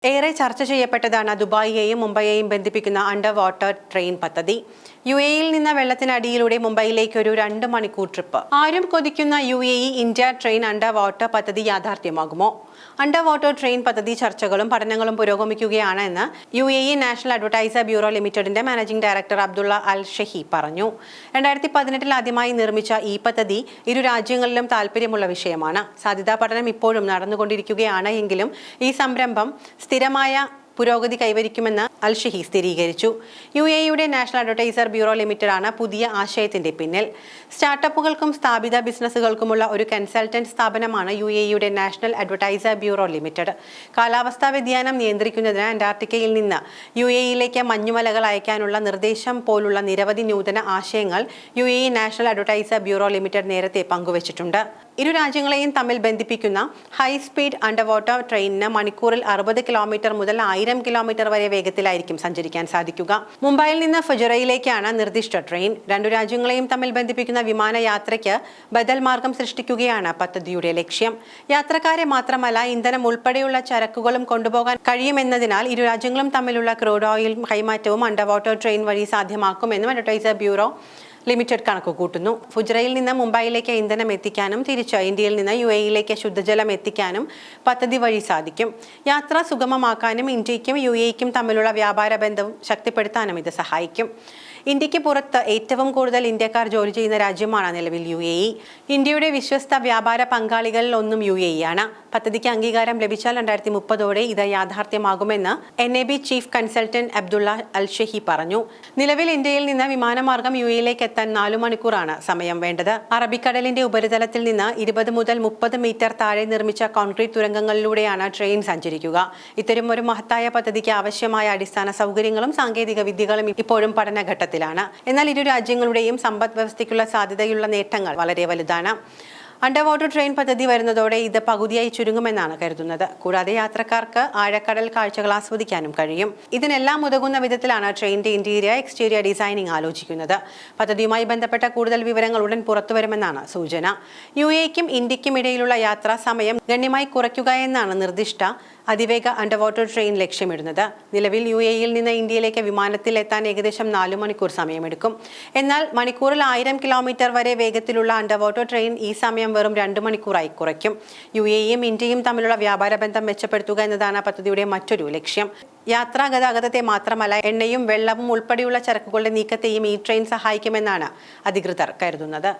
ഏറെ ചർച്ച ചെയ്യപ്പെട്ടതാണ് ദുബായിയെയും മുംബൈയെയും ബന്ധിപ്പിക്കുന്ന അണ്ടർ വാട്ടർ ട്രെയിൻ പദ്ധതി. യുഎഇയിൽ നിന്ന് വെള്ളത്തിനടിയിലൂടെ മുംബൈയിലേക്ക് ഒരു 2 മണിക്കൂർ ട്രിപ്പ്. ആരും കൊതിക്കുന്ന UAE India train under water പദ്ധതി യാഥാർത്ഥ്യമാകുമോ? അണ്ടർ വാട്ടർ ട്രെയിൻ പദ്ധതി ചർച്ചകളും പഠനങ്ങളും പുരോഗമിക്കുകയാണ് എന്ന് യുഎഇ നാഷണൽ അഡ്വർടൈസർ ബ്യൂറോ ലിമിറ്റഡിന്റെ മാനേജിംഗ് ഡയറക്ടർ അബ്ദുള്ള അൽ ഷഹി പറഞ്ഞു. 2018 ആദ്യമായി നിർമ്മിച്ച ഈ പദ്ധതി ഇരു രാജ്യങ്ങളിലും താൽപര്യമുള്ള വിഷയമാണ്. സാധ്യതാ പഠനം ഇപ്പോഴും നടന്നുകൊണ്ടിരിക്കുകയാണ് എങ്കിലും ഈ സംരംഭം സ്ഥിരമായ പുരോഗതി കൈവരിക്കുമെന്ന് അൽ ഷഹി സ്ഥിരീകരിച്ചു. യുഎഇയുടെ നാഷണൽ അഡ്വർടൈസർ ബ്യൂറോ ലിമിറ്റഡാണ് പുതിയ ആശയത്തിന്റെ പിന്നിൽ. സ്റ്റാർട്ടപ്പുകൾക്കും സ്ഥാപിത ബിസിനസ്സുകൾക്കുമുള്ള ഒരു കൺസൾട്ടന്റ് സ്ഥാപനമാണ് യുഎഇയുടെ നാഷണൽ അഡ്വർടൈസർ ബ്യൂറോ ലിമിറ്റഡ്. കാലാവസ്ഥാ വ്യതിയാനം നിയന്ത്രിക്കുന്നതിന് അന്റാർട്ടിക്കയിൽ നിന്ന് യുഎഇയിലേക്ക് മഞ്ഞുമലകൾ അയക്കാനുള്ള നിർദ്ദേശം പോലുള്ള നിരവധി നൂതന ആശയങ്ങൾ UAE national advertiser bureau limited നേരത്തെ പങ്കുവച്ചിട്ടുണ്ട്. ഇരു രാജ്യങ്ങളെയും തമ്മിൽ ബന്ധിപ്പിക്കുന്ന ഹൈ സ്പീഡ് അണ്ടർ വാട്ടർ ട്രെയിനിന് മണിക്കൂറിൽ 60 കിലോമീറ്റർ മുതൽ 1000 കിലോമീറ്റർ വരെ വേഗത്തിലായിരിക്കും സഞ്ചരിക്കാൻ സാധിക്കുക. മുംബൈയിൽ നിന്ന് ഫുജറയിലേക്കാണ് നിർദ്ദിഷ്ട ട്രെയിൻ. രണ്ടു രാജ്യങ്ങളെയും തമ്മിൽ ബന്ധിപ്പിക്കുന്ന വിമാനയാത്രയ്ക്ക് ബദൽ മാർഗം സൃഷ്ടിക്കുകയാണ് പദ്ധതിയുടെ ലക്ഷ്യം. യാത്രക്കാരെ മാത്രമല്ല, ഇന്ധനം ഉൾപ്പെടെയുള്ള ചരക്കുകളും കൊണ്ടുപോകാൻ കഴിയുമെന്നതിനാൽ ഇരു രാജ്യങ്ങളും തമ്മിലുള്ള ക്രൂഡ് ഓയിൽ കൈമാറ്റവും അണ്ടർ വാട്ടർ ട്രെയിൻ വഴി സാധ്യമാക്കുമെന്നും അഡ്വർടൈസർ ബ്യൂറോ ലിമിറ്റഡ് കണക്കുകൂട്ടുന്നു. ഫുജറയിൽ നിന്ന് മുംബൈയിലേക്ക് ഇന്ധനം എത്തിക്കാനും തിരിച്ച് ഇന്ത്യയിൽ നിന്ന് യുഎഇയിലേക്ക് ശുദ്ധജലം എത്തിക്കാനും പദ്ധതി വഴി സാധിക്കും. യാത്ര സുഗമമാക്കാനും ഇന്ത്യയ്ക്കും യുഎഇക്കും തമ്മിലുള്ള വ്യാപാര ബന്ധം ശക്തിപ്പെടുത്താനും ഇത് സഹായിക്കും. ഇന്ത്യക്ക് പുറത്ത് ഏറ്റവും കൂടുതൽ ഇന്ത്യക്കാർ ജോലി ചെയ്യുന്ന രാജ്യമാണ് നിലവിൽ യുഎഇ. ഇന്ത്യയുടെ വിശ്വസ്ത വ്യാപാര പങ്കാളികളിൽ ഒന്നും യുഎഇയാണ്. പദ്ധതിക്ക് അംഗീകാരം ലഭിച്ചാൽ 2030 ഇത് യാഥാർത്ഥ്യമാകുമെന്ന് NAB ചീഫ് കൺസൾട്ടന്റ് അബ്ദുള്ള അൽ ഷഹി പറഞ്ഞു. നിലവിൽ ഇന്ത്യയിൽ നിന്ന് വിമാനമാർഗം യുഎഇയിലേക്ക് എത്താൻ 4 മണിക്കൂറാണ് സമയം വേണ്ടത്. അറബിക്കടലിന്റെ ഉപരിതലത്തിൽ നിന്ന് 20 മുതൽ 30 മീറ്റർ താഴെ നിർമ്മിച്ച കോൺക്രീറ്റ് തുരങ്കങ്ങളിലൂടെയാണ് ട്രെയിൻ സഞ്ചരിക്കുക. ഇത്തരം ഒരു മഹത്തായ പദ്ധതിക്ക് ആവശ്യമായ അടിസ്ഥാന സൗകര്യങ്ങളും സാങ്കേതിക വിദ്യകളും ഇപ്പോഴും പഠനഘട്ടത്തിലാണ്. എന്നാൽ ഇരു രാജ്യങ്ങളുടെയും സമ്പദ് വ്യവസ്ഥയ്ക്കുള്ള സാധ്യതയുള്ള നേട്ടങ്ങൾ വളരെ വലുതാണ്. അണ്ടർ വാട്ടർ ട്രെയിൻ പദ്ധതി വരുന്നതോടെ ഇത് പകുതിയായി ചുരുങ്ങുമെന്നാണ് കരുതുന്നത്. കൂടാതെ യാത്രക്കാർക്ക് ആഴക്കടൽ കാഴ്ചകൾ ആസ്വദിക്കാനും കഴിയും. ഇതിനെല്ലാം ഉതകുന്ന വിധത്തിലാണ് ട്രെയിനിന്റെ ഇന്റീരിയർ എക്സ്റ്റീരിയർ ഡിസൈനിങ് ആലോചിക്കുന്നത്. പദ്ധതിയുമായി ബന്ധപ്പെട്ട കൂടുതൽ വിവരങ്ങൾ ഉടൻ പുറത്തുവരുമെന്നാണ് സൂചന. യുഎഇക്കും ഇന്ത്യക്കും ഇടയിലുള്ള യാത്രാ സമയം ഗണ്യമായി കുറയ്ക്കുക എന്നാണ് നിർദ്ദിഷ്ട അതിവേഗ അണ്ടർ വാട്ടർ ട്രെയിൻ ലക്ഷ്യമിടുന്നത്. നിലവിൽ യുഎഇയിൽ നിന്ന് ഇന്ത്യയിലേക്ക് വിമാനത്തിൽ എത്താൻ ഏകദേശം 4 മണിക്കൂർ സമയമെടുക്കും. എന്നാൽ മണിക്കൂറിൽ 1000 കിലോമീറ്റർ വരെ വേഗത്തിലുള്ള അണ്ടർ വാട്ടർ ട്രെയിൻ ഈ സമയം വെറും 2 മണിക്കൂറായി കുറയ്ക്കും. യുഎഇയും ഇന്ത്യയും തമ്മിലുള്ള വ്യാപാര ബന്ധം മെച്ചപ്പെടുത്തുക എന്നതാണ് പദ്ധതിയുടെ മറ്റൊരു ലക്ഷ്യം. യാത്രാ ഗതാഗതത്തെ മാത്രമല്ല, എണ്ണയും വെള്ളവും ഉൾപ്പെടെയുള്ള ചരക്കുകളുടെ നീക്കത്തെയും ഈ ട്രെയിൻ സഹായിക്കുമെന്നാണ് അധികൃതർ കരുതുന്നത്.